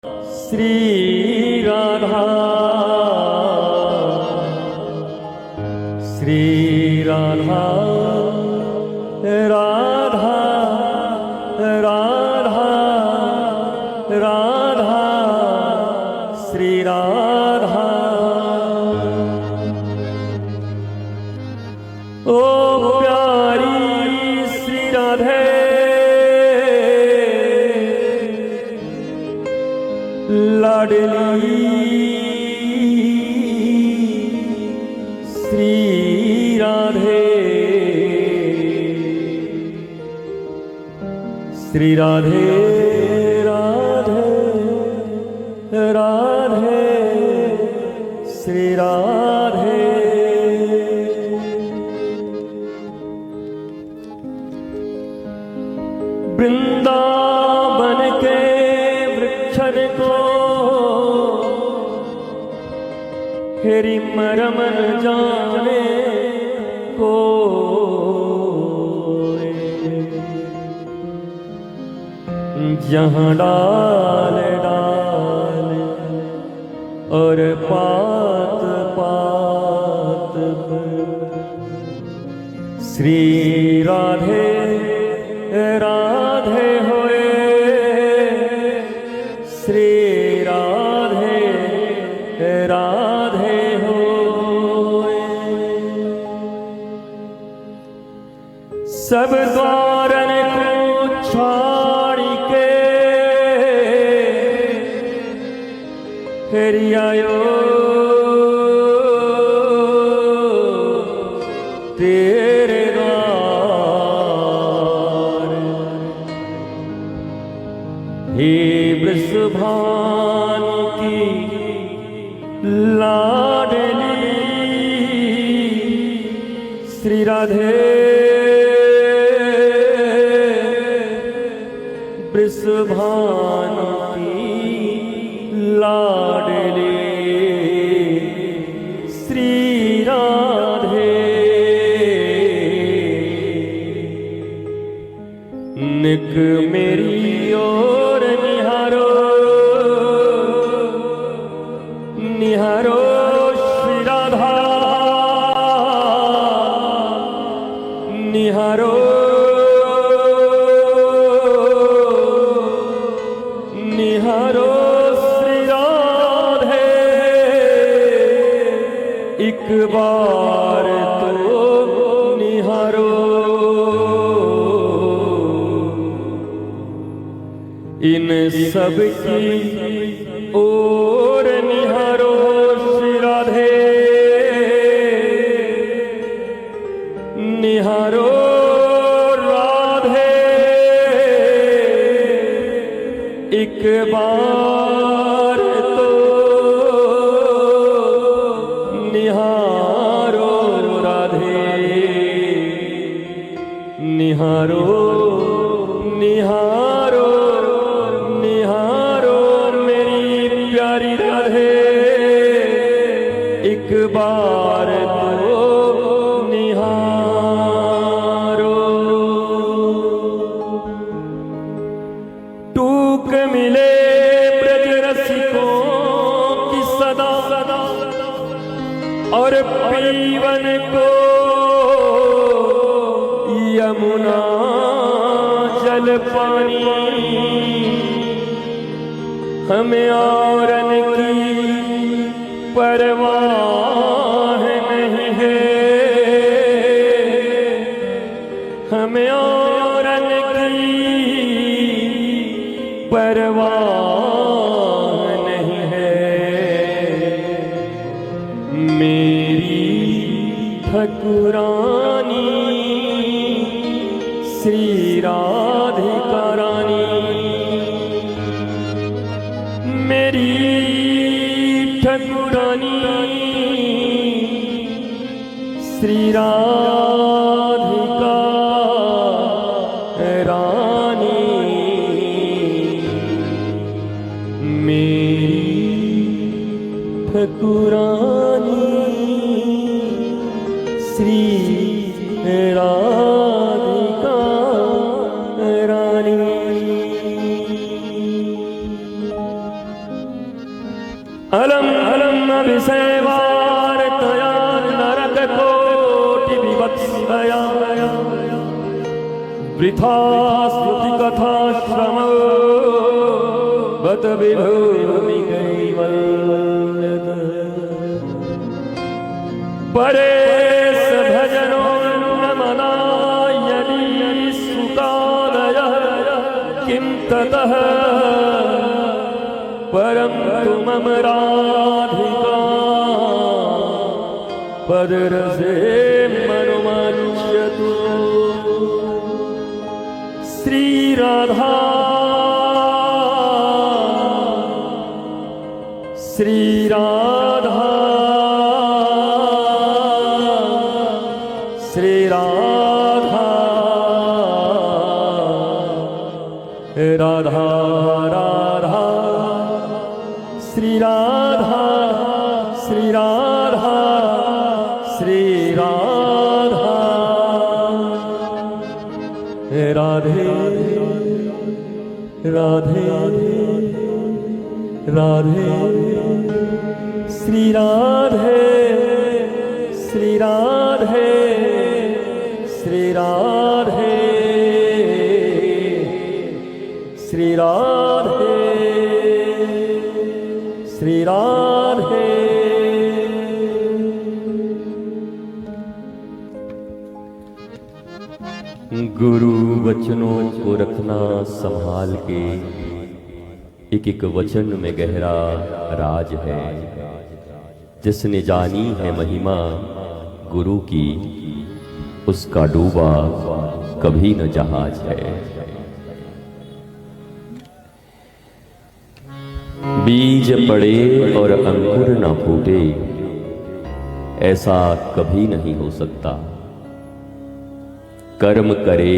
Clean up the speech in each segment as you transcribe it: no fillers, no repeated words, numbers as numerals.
श्री राधा श्री राधा राधा राधा राधा श्री राधा। ओ प्यारी श्री राधे लाडली श्री राधे श्री राधे राधे राधे श्री राधे। वृंदावन के वृक्षन को हेरी मरमन जाने को जहाँ डाल डाल और पात पात पर श्री राधे राधे होए श्री राधे राधे होए। सब द्वारन को छाड़ के हेरी आयो तेरे हे वृषभानु की लाडली श्री राधे वृषभानु की लाडली श्री राधे। निक मेरी ओर निहारो निहारो श्री राधा निहारो निहारो श्री राधे। एक बार तो निहारो इन सब की ओर निहारो श्री राधे निहारो राधे। एक बार तो निहारो राधे निहारो निहारो निहारो मेरी प्यारी राधे। एक बार तो निहारो। टूक मिले ब्रज रसिकों की सदा और पीवन को यमुना जल पानी हमें औरन की परवाह नहीं है हमें औरन की परवाह नहीं है। मेरी ठकुरानी श्री राधिका रानी मेरी ठकुरानी श्री राधिका रानी मेरी ठकुरानी श्री राधिका रानी। अलम अलम अभिषेवार्तया नरक कोटि विवत्सया वृथा स्तुति कथा श्रम बत विभूमि कैवल्यत परेश भजनो नमना यदि सुकालयः किं ततः परं तु मम राधिका पदरसे मनुमन्यतु श्री राधा श्री राधा श्री राधा राधा राधा श्री राधा श्री राधा श्री राधा राधे राधे राधे श्री राधे श्री राधे श्री राधे श्री राधे श्री राधे। गुरु वचनों को रखना संभाल के, एक एक वचन में गहरा राज है। जिसने जानी है महिमा गुरु की, उसका डूबा कभी न जहाज है। बीज पड़े और अंकुर न फूटे, ऐसा कभी नहीं हो सकता। कर्म करे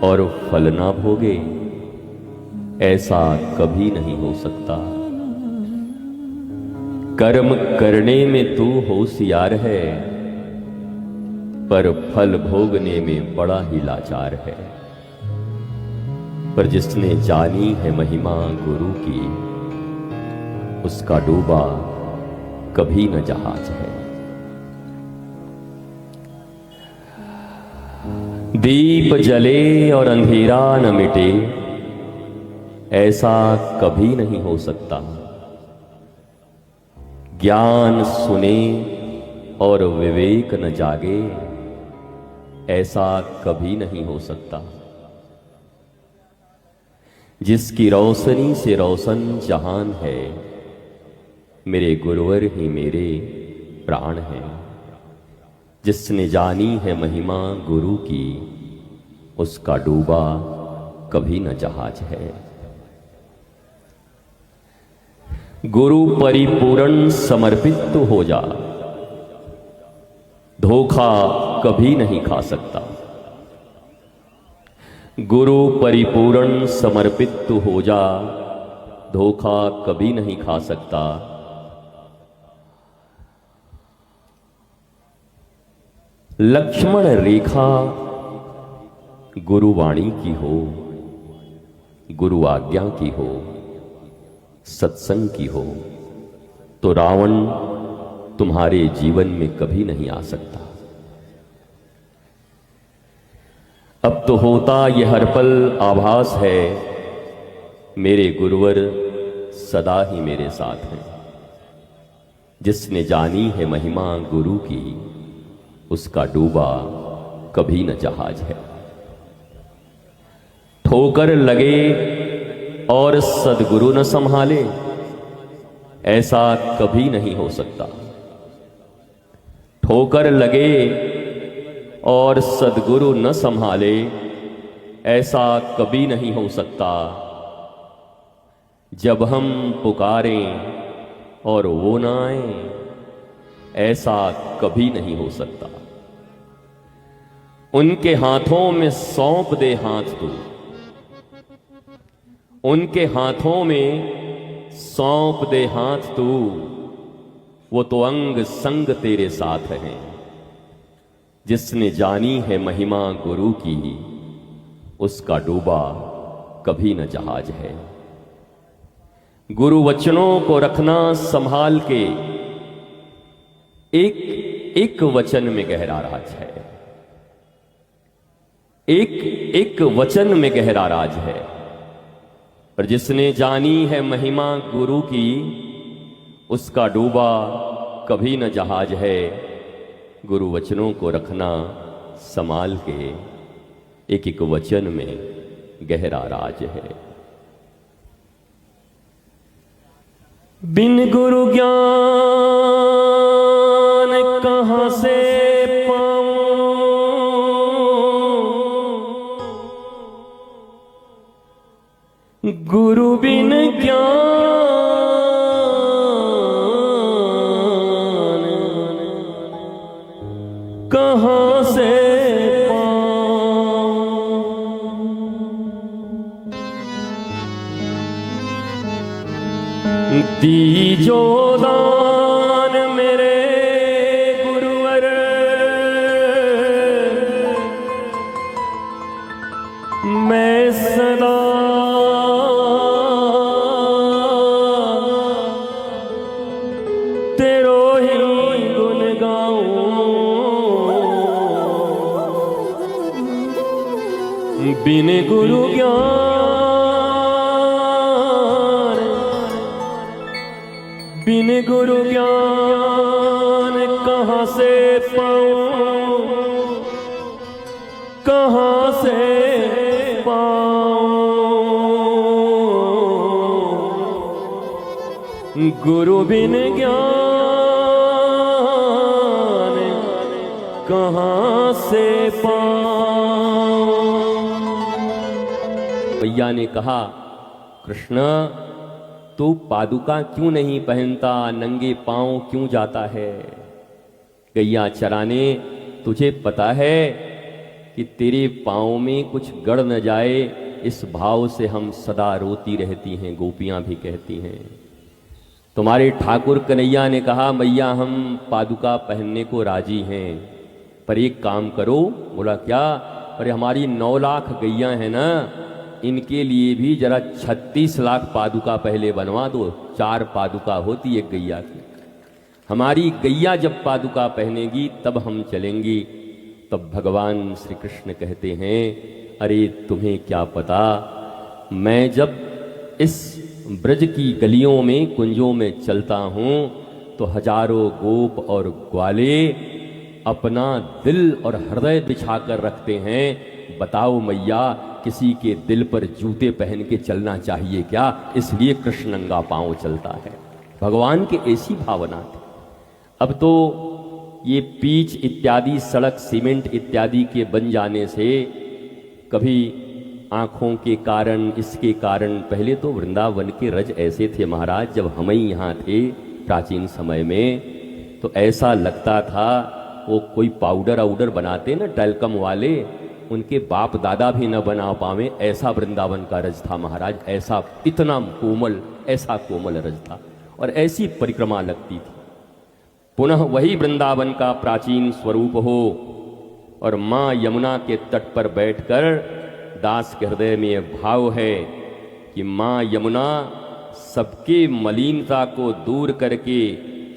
और फल ना भोगे, ऐसा कभी नहीं हो सकता। कर्म करने में तू होशियार है, पर फल भोगने में बड़ा ही लाचार है। पर जिसने जानी है महिमा गुरु की, उसका डूबा कभी न जहाज है। दीप जले और अंधेरा न मिटे, ऐसा कभी नहीं हो सकता। ज्ञान सुने और विवेक न जागे, ऐसा कभी नहीं हो सकता। जिसकी रोशनी से रोशन जहान है, मेरे गुरुवर ही मेरे प्राण हैं। जिसने जानी है महिमा गुरु की, उसका डूबा कभी न जहाज है। गुरु परिपूर्ण समर्पित तो हो जा, धोखा कभी नहीं खा सकता। गुरु परिपूर्ण समर्पित तो हो जा, धोखा कभी नहीं खा सकता। लक्ष्मण रेखा गुरुवाणी की हो, गुरु आज्ञा की हो, सत्संग की हो, तो रावण तुम्हारे जीवन में कभी नहीं आ सकता। अब तो होता यह हर पल आभास है, मेरे गुरुवर सदा ही मेरे साथ हैं। जिसने जानी है महिमा गुरु की, उसका डूबा कभी न जहाज है। ठोकर लगे और सद्गुरु न संभाले, ऐसा कभी नहीं हो सकता। ठोकर लगे और सद्गुरु न संभाले, ऐसा कभी नहीं हो सकता। जब हम पुकारें और वो ना आए, ऐसा कभी नहीं हो सकता। उनके हाथों में सौंप दे हाथ तू, उनके हाथों में सौंप दे हाथ तू, वो तो अंग संग तेरे साथ हैं। जिसने जानी है महिमा गुरु की, उसका डूबा कभी न जहाज है। गुरु वचनों को रखना संभाल के। एक एक वचन में गहरा राज है, एक एक वचन में गहरा राज है। और जिसने जानी है महिमा गुरु की, उसका डूबा कभी न जहाज है। गुरु वचनों को रखना संभाल के, एक एक वचन में गहरा राज है। बिन गुरु ज्ञान कहां से पाऊं, गुरु बिन ज्ञान कहां से दीजो दान मेरे गुरुवर, मैं सदा तेरो ही गुण गाऊं। बिन गुरु ज्ञान, बिन गुरु ज्ञान कहां से पाऊं, कहां से पाऊं। गुरु बिन ज्ञान कहां से पाऊं। भैया ने कहा, कृष्ण तू पादुका क्यों नहीं पहनता, नंगे पांव क्यों जाता है गैया चराने? तुझे पता है कि तेरे पांव में कुछ गड़ न जाए, इस भाव से हम सदा रोती रहती हैं, गोपियां भी कहती हैं। तुम्हारे ठाकुर कन्हैया ने कहा, मैया हम पादुका पहनने को राजी हैं, पर एक काम करो। बोला क्या? अरे हमारी 9 लाख गैया है ना, इनके लिए भी जरा 36 लाख पादुका पहले बनवा दो। 4 पादुका होती एक गैया की। हमारी गैया जब पादुका पहनेगी तब हम चलेंगी। तब भगवान श्री कृष्ण कहते हैं, अरे तुम्हें क्या पता, मैं जब इस ब्रज की गलियों में कुंजों में चलता हूं तो हजारों गोप और ग्वाले अपना दिल और हृदय बिछाकर रखते हैं। बताओ मैया, किसी के दिल पर जूते पहन के चलना चाहिए क्या? इसलिए कृष्ण नंगा पांव चलता है। भगवान की ऐसी भावना थी। अब तो ये पीच इत्यादि सड़क, सीमेंट इत्यादि के बन जाने से कभी आँखों के कारण, इसके कारण, पहले तो वृंदावन के रज ऐसे थे महाराज, जब हम ही यहाँ थे प्राचीन समय में तो ऐसा लगता था वो कोई पाउडर आउडर बनाते ना टैल्कम वाले, उनके बाप दादा भी न बना पावे, ऐसा वृंदावन का रज था महाराज। ऐसा इतना कोमल, ऐसा कोमल रज था और ऐसी परिक्रमा लगती थी। पुनः वही वृंदावन का प्राचीन स्वरूप हो और माँ यमुना के तट पर बैठकर दास के हृदय में यह भाव है कि माँ यमुना सबके मलिनता को दूर करके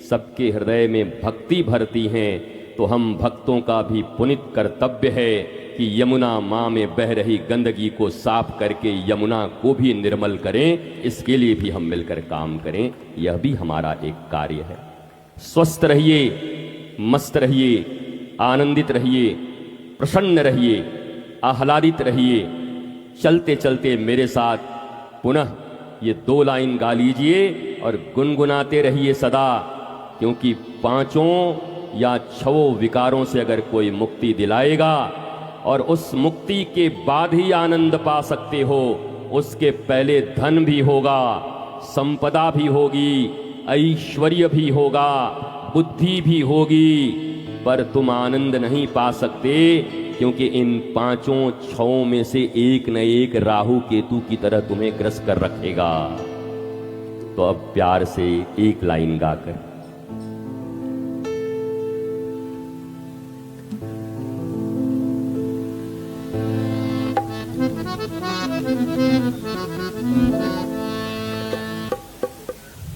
सबके हृदय में भक्ति भरती हैं, तो हम भक्तों का भी पुनित कर्तव्य है कि यमुना माँ में बह रही गंदगी को साफ करके यमुना को भी निर्मल करें। इसके लिए भी हम मिलकर काम करें, यह भी हमारा एक कार्य है। स्वस्थ रहिए, मस्त रहिए, आनंदित रहिए, प्रसन्न रहिए, आह्लादित रहिए। चलते चलते मेरे साथ पुनः ये 2 लाइन गा लीजिए और गुनगुनाते रहिए सदा, क्योंकि 5 या 6 विकारों से अगर कोई मुक्ति दिलाएगा और उस मुक्ति के बाद ही आनंद पा सकते हो, उसके पहले धन भी होगा, संपदा भी होगी, ऐश्वर्य भी होगा, बुद्धि भी होगी, पर तुम आनंद नहीं पा सकते, क्योंकि इन 5-6 में से एक न एक राहु केतु की तरह तुम्हें ग्रस कर रखेगा। तो अब प्यार से एक लाइन गाकर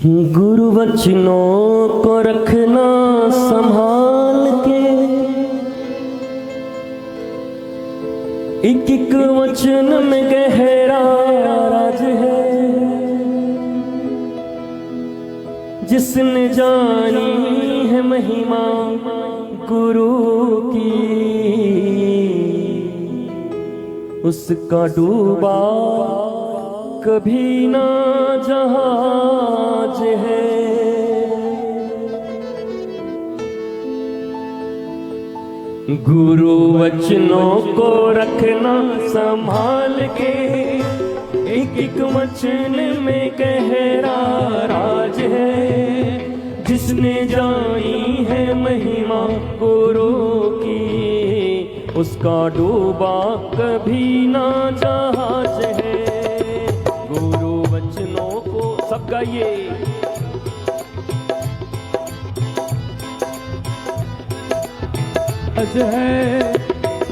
गुरु वचनों को रखना संभाल के, एक एक वचन में गहरा राज है। जिसने जानी है महिमा गुरु की, उसका डूबा कभी ना जहाज है। गुरु वचनों को रखना संभाल के, एक एक वचन में गहरा राज है। जिसने जानी है महिमा गुरु की, उसका डूबा कभी ना जहाज है। गुरु वचनों को सब गाइए। अज है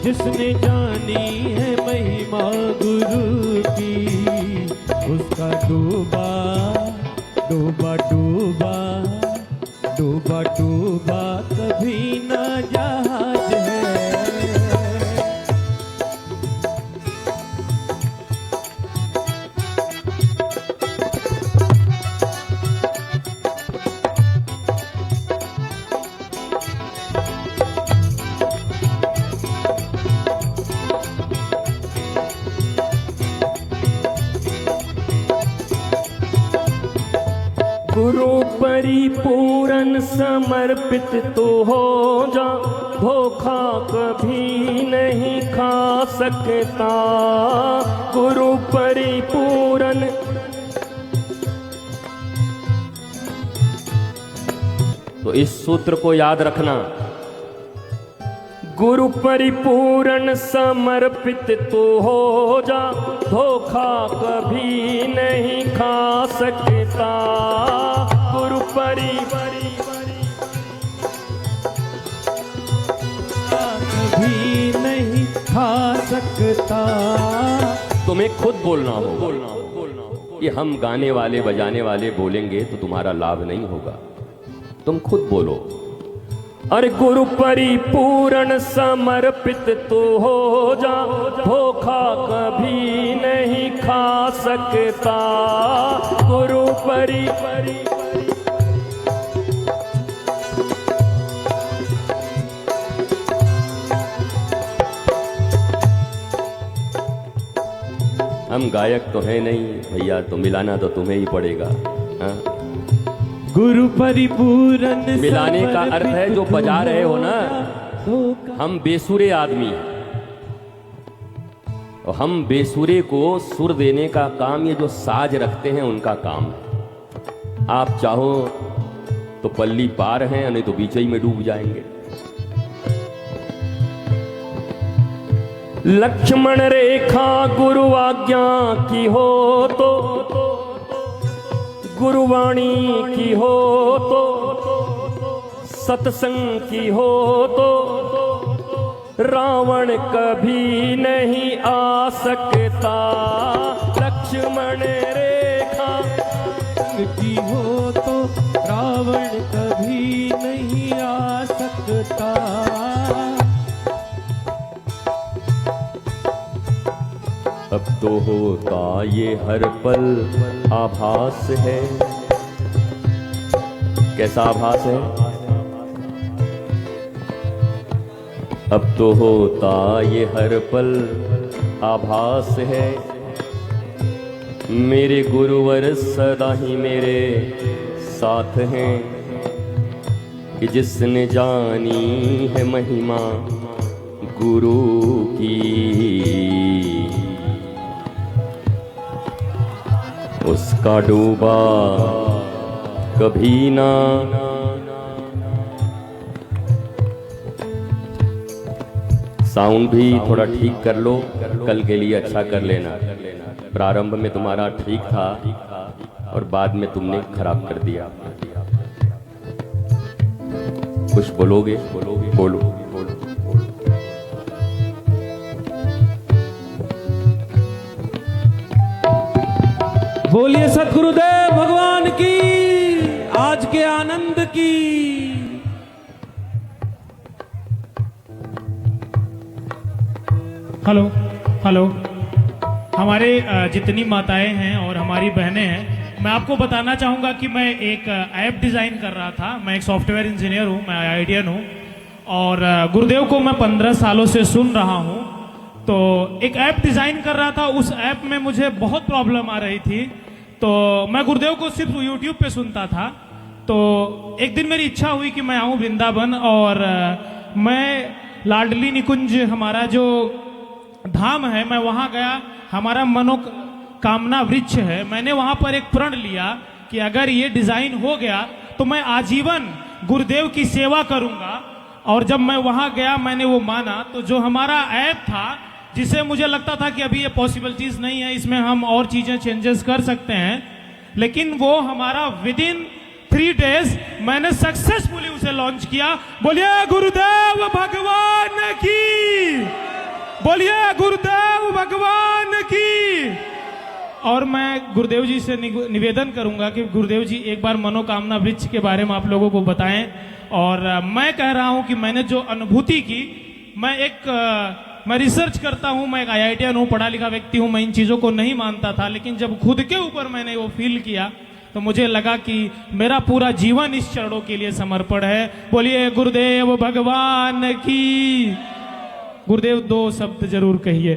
जिसने जानी है महिमा गुरु की, उसका डूबा डूबा डूबा डूबा डूबा कभी न जहाज है। गुरु परिपूर्ण समर्पित तो हो जा, धोखा कभी नहीं खा सकता। गुरु परिपूर्ण तो इस सूत्र को याद रखना। गुरु परिपूर्ण समर्पित तो हो जा, धोखा कभी नहीं खा सकता। गुरु कभी नहीं खा सकता। तुम्हें खुद बोलना हो कि हम गाने वाले बजाने वाले बोलेंगे तो तुम्हारा लाभ नहीं होगा। तुम खुद बोलो, अरे गुरु परिपूर्ण समर्पित तो हो जा, धोखा कभी नहीं खा सकता। गुरु हम गायक तो है नहीं भैया, तो मिलाना तो तुम्हें ही पड़ेगा। हाँ? गुरु परिपूर्ण मिलाने का अर्थ है जो बजा रहे हो ना, हम बेसुरे आदमी हैं और हम बेसुरे को सुर देने का काम ये जो साज रखते हैं उनका काम है। आप चाहो तो पल्ली पार हैं, नहीं तो बीच ही में डूब जाएंगे। लक्ष्मण रेखा गुरु आज्ञा की हो तो, गुरुवाणी की हो तो, सत्संग की हो तो, रावण कभी नहीं आ सकता। लक्ष्मण रेखा की हो तो रावण कभी नहीं आ सकता। अब तो होता ये हर पल आभास है। कैसा आभास है? अब तो होता ये हर पल आभास है। मेरे गुरुवर सदा ही मेरे साथ हैं, कि जिसने जानी है महिमा गुरु की, उसका डूबा कभी ना। साउंड भी थोड़ा ठीक कर लो, कल के लिए अच्छा कर लेना। प्रारंभ में तुम्हारा ठीक था और बाद में तुमने खराब कर दिया। कुछ बोलोगे? बोलो। बोलिए सतगुरुदेव भगवान की। की। हेलो हेलो, हमारे जितनी माताएं हैं और हमारी बहनें हैं, मैं आपको बताना चाहूँगा कि मैं एक ऐप डिज़ाइन कर रहा था। मैं एक सॉफ्टवेयर इंजीनियर हूँ, मैं आईआईटीएन हूँ और गुरुदेव को मैं 15 सालों से सुन रहा हूँ। तो एक ऐप डिज़ाइन कर रहा था, उस ऐप में मुझे बहुत प्रॉब्लम आ रही थी। तो मैं गुरुदेव को सिर्फ यूट्यूब पे सुनता था। तो एक दिन मेरी इच्छा हुई कि मैं आऊँ वृंदावन और मैं लाडली निकुंज हमारा जो धाम है, मैं वहाँ गया। हमारा मनोकामना वृक्ष है। मैंने वहाँ पर एक प्रण लिया कि अगर ये डिज़ाइन हो गया तो मैं आजीवन गुरुदेव की सेवा करूँगा। और जब मैं वहाँ गया, मैंने वो माना। तो जो हमारा ऐप था, जिसे मुझे लगता था कि अभी ये पॉसिबल चीज़ नहीं है, इसमें हम और चीज़ें चेंजेस कर सकते हैं, लेकिन वो हमारा विद इन 3 डेज मैंने सक्सेसफुली उसे लॉन्च किया। बोलिए गुरुदेव भगवान की, बोलिए गुरुदेव भगवान की। और मैं गुरुदेव जी से निवेदन करूंगा कि गुरुदेव जी एक बार मनोकामना वृक्ष के बारे में आप लोगों को बताएं। और मैं कह रहा हूं कि मैंने जो अनुभूति की, मैं रिसर्च करता हूं, मैं एक आईआईटीएन हूं, पढ़ा लिखा व्यक्ति हूं, मैं इन चीजों को नहीं मानता था, लेकिन जब खुद के ऊपर मैंने वो फील किया तो मुझे लगा कि मेरा पूरा जीवन इस चरणों के लिए समर्पण है। बोलिए गुरुदेव भगवान की। गुरुदेव 2 शब्द जरूर कहिए।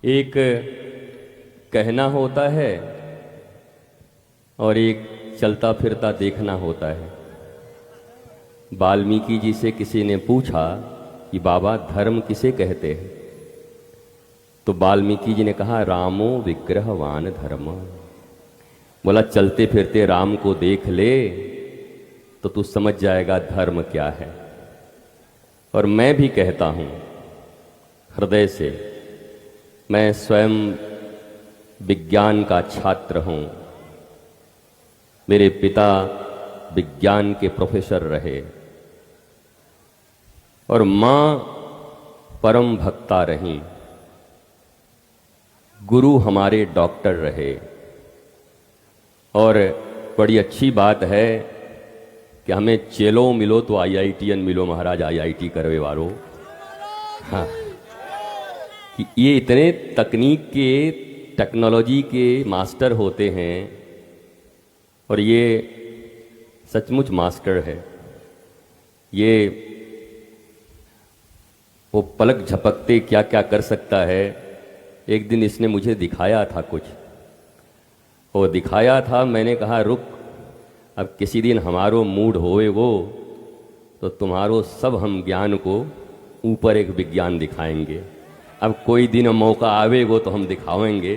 एक कहना होता है और एक चलता फिरता देखना होता है। वाल्मीकि जी से किसी ने पूछा कि बाबा धर्म किसे कहते हैं, तो वाल्मीकि जी ने कहा रामो विग्रहवान धर्म। बोला चलते फिरते राम को देख ले तो तू समझ जाएगा धर्म क्या है। और मैं भी कहता हूं हृदय से, मैं स्वयं विज्ञान का छात्र हूं। मेरे पिता विज्ञान के प्रोफेसर रहे और मां परम भक्ता रही। गुरु हमारे डॉक्टर रहे। और बड़ी अच्छी बात है कि हमें चेलो मिलो तो आईआईटीएन मिलो, महाराज आईआईटी करवे वालों। हाँ, कि ये इतने तकनीक के, टेक्नोलॉजी के मास्टर होते हैं और ये सचमुच मास्टर है। ये वो पलक झपकते क्या क्या कर सकता है। एक दिन इसने मुझे दिखाया था कुछ, वो दिखाया था, मैंने कहा रुक, अब किसी दिन हमारो मूड होए वो तो तुम्हारो सब हम ज्ञान को ऊपर एक विज्ञान दिखाएंगे। अब कोई दिन मौका आवेगो तो हम दिखाएंगे।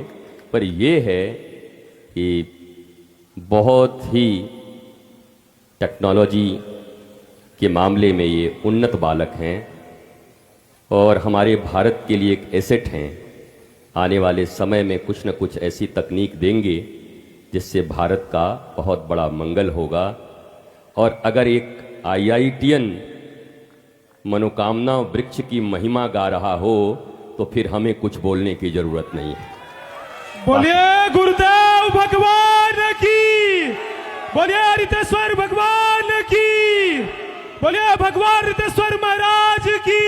पर ये है कि बहुत ही टेक्नोलॉजी के मामले में ये उन्नत बालक हैं और हमारे भारत के लिए एक एसेट हैं। आने वाले समय में कुछ न कुछ ऐसी तकनीक देंगे जिससे भारत का बहुत बड़ा मंगल होगा। और अगर एक आईआईटीएन मनोकामना वृक्ष की महिमा गा रहा हो तो फिर हमें कुछ बोलने की जरूरत नहीं है। बोलिए गुरुदेव भगवान की, बोलिए रितेश्वर भगवान की, बोलिए भगवान रितेश्वर महाराज की।